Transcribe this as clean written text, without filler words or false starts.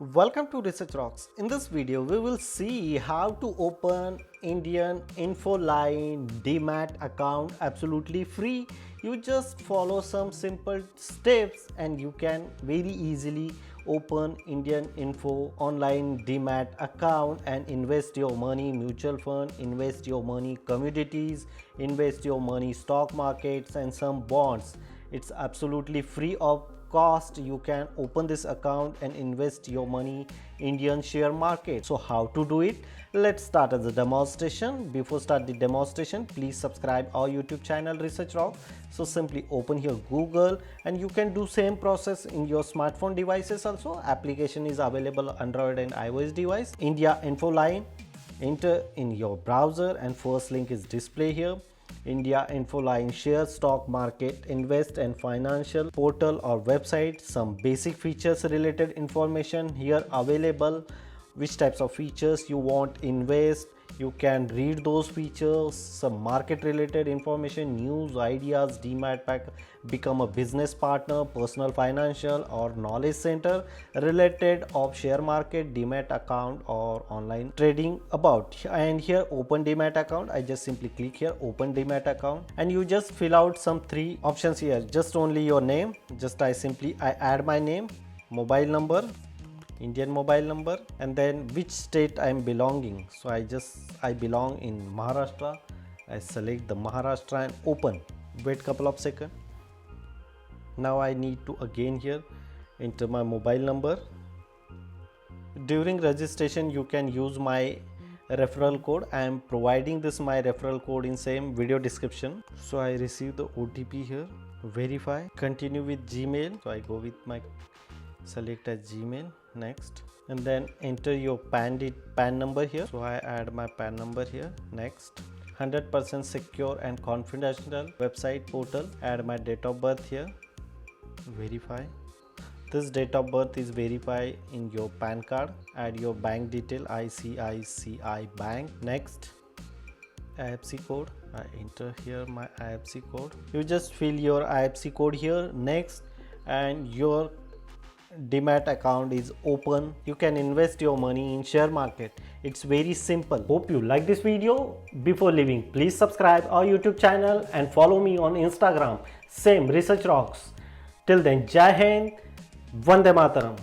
Welcome to Research Rocks. In this video, we will see how to open Indian Infoline Demat account absolutely free. You just follow some simple steps and you can very easily open Indian Info Online Demat account and invest your money mutual fund, invest your money commodities, invest your money stock markets and some bonds. It's absolutely free of cost. You can open this account and invest your money Indian share market. So how to do it? Let's start as a demonstration. Before start the demonstration, please subscribe our YouTube channel Research Rock. So simply open here Google and you can do same process in your smartphone devices also. Application is available Android and iOS device. India Infoline, enter in your browser and first link is display here. India Infoline share stock market, invest and financial portal or website. Some basic features related information here available. Which types of features you want invest, you can read those features. Some market related information, news, ideas, demat pack, become a business partner, personal financial or knowledge center related of share market, demat account or online trading about. And here open demat account, I just simply click here open demat account and you just fill out some three options here. Just only your name, I add my name, mobile number, Indian mobile number, and then which state I am belonging. So I belong in Maharashtra. I select the Maharashtra and open. Wait couple of seconds. Now I need to again here enter my mobile number. During registration you can use my referral code. I am providing this my referral code in same video description. So I receive the OTP here. Verify, continue with Gmail. So I go with my select as Gmail, next, and then enter your PAN number here. So I add my PAN number here, next. 100% secure and confidential website portal. Add my date of birth here, verify. This date of birth is verified in your PAN card. Add your bank detail, ICICI bank, next. IFSC code, I enter here my IFSC code. You just fill your IFSC code here, next, and your Demat account is open. You can invest your money in share market. It's very simple. Hope you like this video. Before leaving, please subscribe our YouTube channel and follow me on Instagram. Same Research Rocks. Till then, Jai Hind, Vande Mataram.